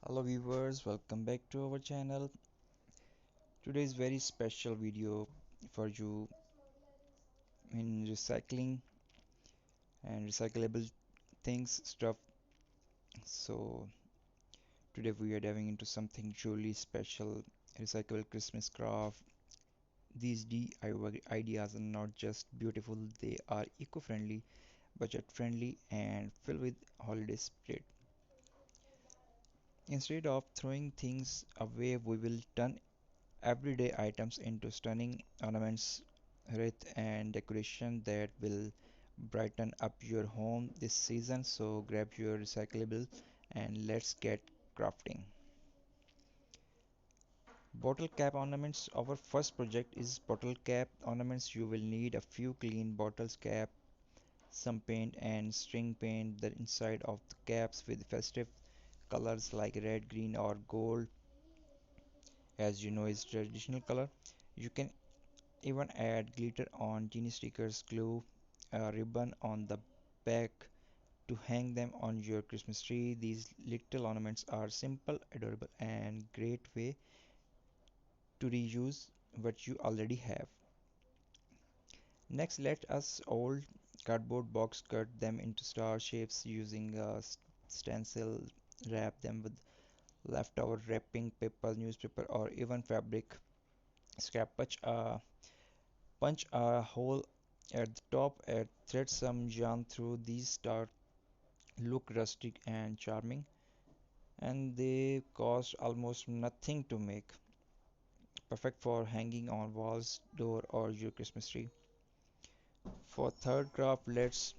Hello viewers, welcome back to our channel. Today's very special video for you in recycling and recyclable things stuff. So today we are diving into something truly special, recyclable Christmas craft. These DIY ideas are not just beautiful, they are eco-friendly, budget-friendly and filled with holiday spirit. Instead of throwing things away, we will turn everyday items into stunning ornaments, wreath, and decoration that will brighten up your home this season. So grab your recyclable and let's get crafting. Bottle cap ornaments. Our first project is bottle cap ornaments. You will need a few clean bottles cap, some paint and string paint the inside of the caps with festive colors like red, green or gold, as you know is traditional color. You can even add glitter on tiny stickers, glue a ribbon on the back to hang them on your Christmas tree. These little ornaments are simple, adorable, and great way to reuse what you already have. Next, let us old cardboard box cut them into star shapes using a stencil. Wrap them with leftover wrapping paper, newspaper, or even fabric. Scrap punch a hole at the top and thread some yarn through these start look rustic and charming, and they cost almost nothing to make, perfect for hanging on walls, door or your Christmas tree. For third craft, let's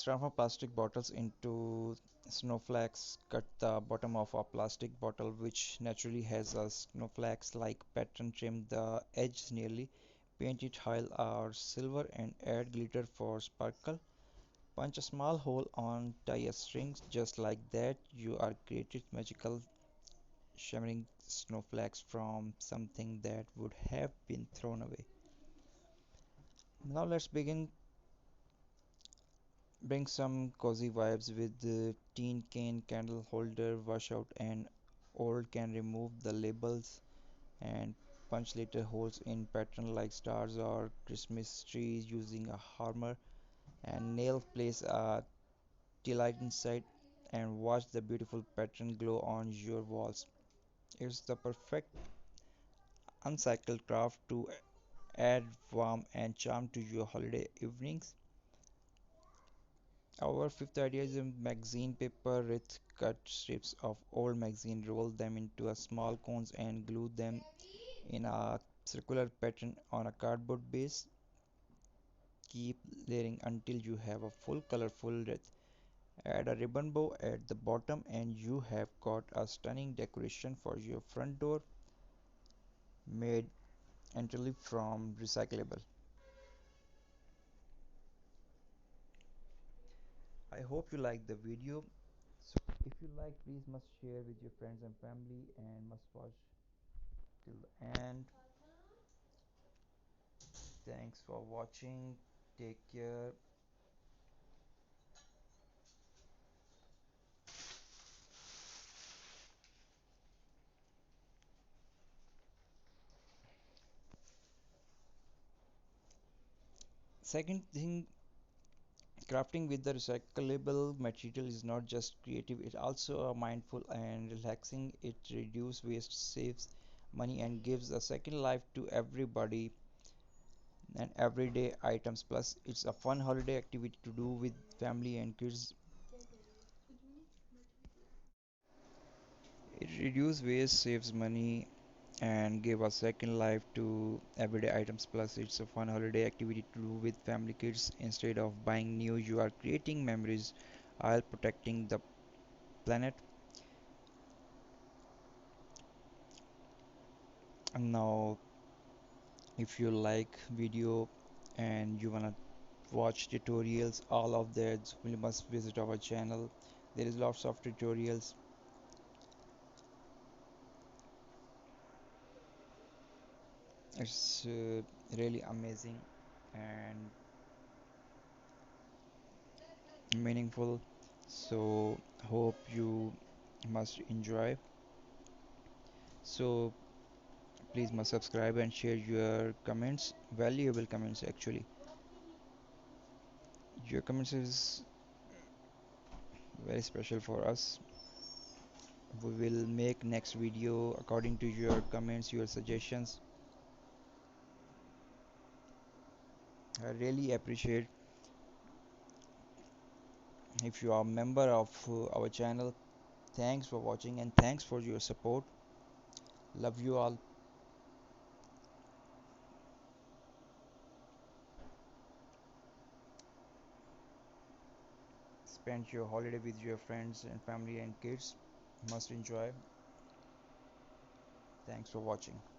transform plastic bottles into snowflakes. Cut the bottom of a plastic bottle which naturally has a snowflakes like pattern, trim the edges nearly, paint it high or silver and add glitter for sparkle. Punch a small hole on, tie a string just like that. You are created magical shimmering snowflakes from something that would have been thrown away. Now let's begin. Bring some cozy vibes with the tin can candle holder, wash out an old can, remove the labels and punch little holes in pattern like stars or Christmas trees using a hammer and nail. Place a light inside and watch the beautiful pattern glow on your walls. It's the perfect uncycled craft to add warmth and charm to your holiday evenings. Our fifth idea is a magazine paper with cut strips of old magazine. Roll them into a small cones and glue them in a circular pattern on a cardboard base. Keep layering until you have a full colorful wreath. Add a ribbon bow at the bottom and you have got a stunning decoration for your front door, made entirely from recyclable. I hope you like the video. So if you like, please must share with your friends and family and must watch till the end. Thanks for watching. Take care. Second thing, crafting with the recyclable material is not just creative, it also mindful and relaxing. It reduces waste, saves money and gives a second life to everybody and everyday items. Plus it's a fun holiday activity to do with family and kids. It reduces waste, saves money and give a second life to everyday items. Plus it's a fun holiday activity to do with family kids. Instead of buying new, you are creating memories while protecting the planet. And now if you like video and you wanna watch tutorials, all of that, you must visit our channel. There is lots of tutorials. It's really amazing and meaningful. So hope you must enjoy. So please must subscribe and share your comments, valuable comments actually. Your comments is very special for us. We will make next video according to your comments, your suggestions. I really appreciate if you are a member of our channel. Thanks for watching and thanks for your support. Love you all. Spend your holiday with your friends and family and kids. Must enjoy. Thanks for watching.